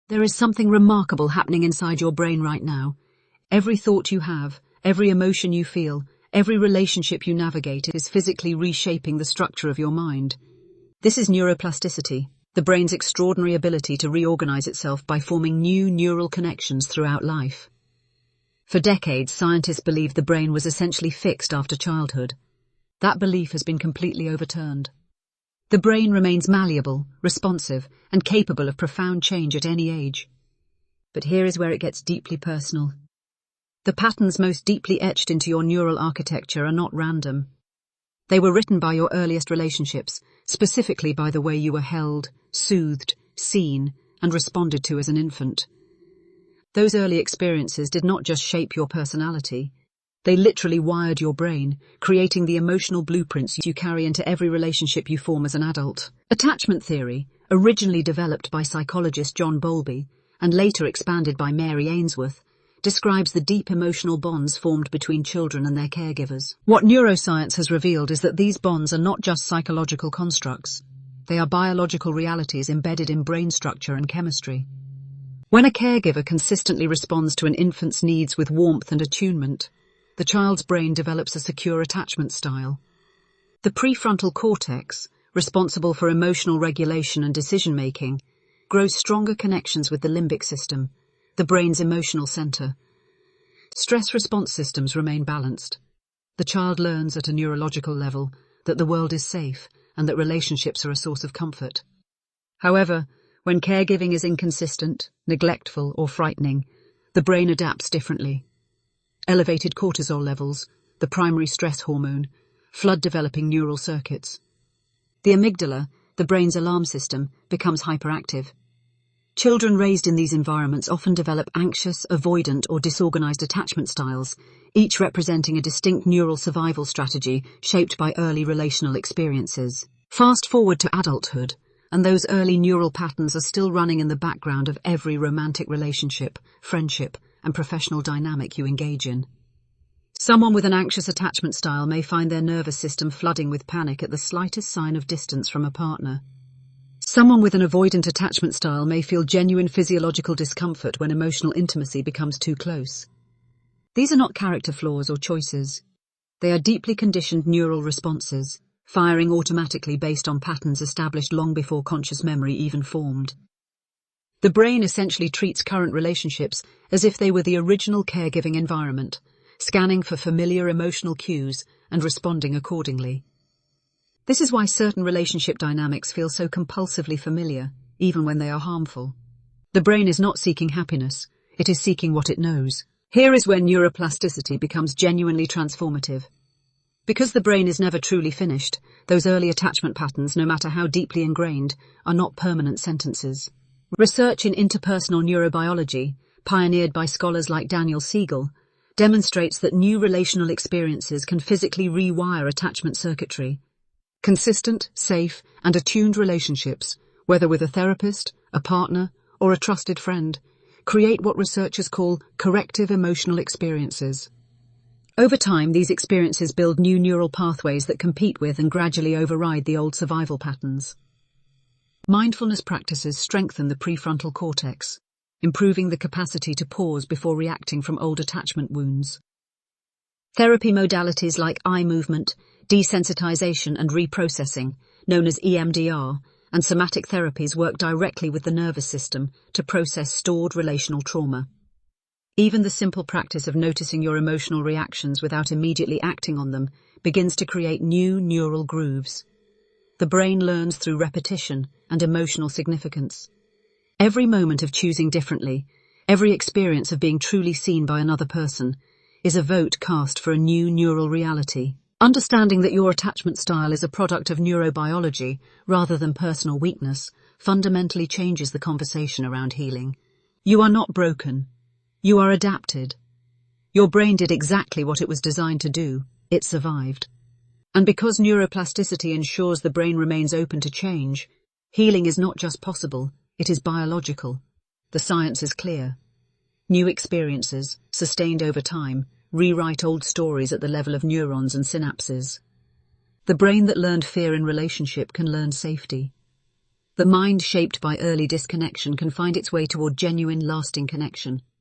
There is something remarkable happening inside your brain right now. Every thought you have, every emotion you feel, every relationship you navigate is physically reshaping the structure of your mind. This is neuroplasticity, the brain's extraordinary ability to reorganize itself by forming new neural connections throughout life. For decades, scientists believed the brain was essentially fixed after childhood. That belief has been completely overturned. The brain remains malleable, responsive, and capable of profound change at any age. But here is where it gets deeply personal. The patterns most deeply etched into your neural architecture are not random. They were written by your earliest relationships, specifically by the way you were held, soothed, seen, and responded to as an infant. Those early experiences did not just shape your personality. They literally wired your brain, creating the emotional blueprints you carry into every relationship you form as an adult. Attachment theory, originally developed by psychologist John Bowlby and later expanded by Mary Ainsworth, describes the deep emotional bonds formed between children and their caregivers. What neuroscience has revealed is that these bonds are not just psychological constructs. They are biological realities embedded in brain structure and chemistry. When a caregiver consistently responds to an infant's needs with warmth and attunement, the child's brain develops a secure attachment style. The prefrontal cortex, responsible for emotional regulation and decision-making, grows stronger connections with the limbic system, the brain's emotional center. Stress response systems remain balanced. The child learns at a neurological level that the world is safe and that relationships are a source of comfort. However, when caregiving is inconsistent, neglectful, or frightening, the brain adapts differently. Elevated cortisol levels, the primary stress hormone, flood developing neural circuits. The amygdala, the brain's alarm system, becomes hyperactive. Children raised in these environments often develop anxious, avoidant, or disorganized attachment styles, each representing a distinct neural survival strategy shaped by early relational experiences. Fast forward to adulthood, and those early neural patterns are still running in the background of every romantic relationship, friendship, and professional dynamic you engage in. Someone with an anxious attachment style may find their nervous system flooding with panic at the slightest sign of distance from a partner. Someone with an avoidant attachment style may feel genuine physiological discomfort when emotional intimacy becomes too close. These are not character flaws or choices. They are deeply conditioned neural responses, firing automatically based on patterns established long before conscious memory even formed. The brain essentially treats current relationships as if they were the original caregiving environment, scanning for familiar emotional cues and responding accordingly. This is why certain relationship dynamics feel so compulsively familiar, even when they are harmful. The brain is not seeking happiness, it is seeking what it knows. Here is where neuroplasticity becomes genuinely transformative. Because the brain is never truly finished, those early attachment patterns, no matter how deeply ingrained, are not permanent sentences. Research in interpersonal neurobiology, pioneered by scholars like Daniel Siegel, demonstrates that new relational experiences can physically rewire attachment circuitry. Consistent, safe, and attuned relationships, whether with a therapist, a partner, or a trusted friend, create what researchers call corrective emotional experiences. Over time, these experiences build new neural pathways that compete with and gradually override the old survival patterns. Mindfulness practices strengthen the prefrontal cortex, improving the capacity to pause before reacting from old attachment wounds. Therapy modalities like eye movement, desensitization and reprocessing, known as EMDR, and somatic therapies work directly with the nervous system to process stored relational trauma. Even the simple practice of noticing your emotional reactions without immediately acting on them begins to create new neural grooves. The brain learns through repetition and emotional significance. Every moment of choosing differently, every experience of being truly seen by another person, is a vote cast for a new neural reality. Understanding that your attachment style is a product of neurobiology rather than personal weakness fundamentally changes the conversation around healing. You are not broken. You are adapted. Your brain did exactly what it was designed to do. It survived. And because neuroplasticity ensures the brain remains open to change, healing is not just possible, it is biological. The science is clear. New experiences, sustained over time, rewrite old stories at the level of neurons and synapses. The brain that learned fear in relationship can learn safety. The mind shaped by early disconnection can find its way toward genuine, lasting connection.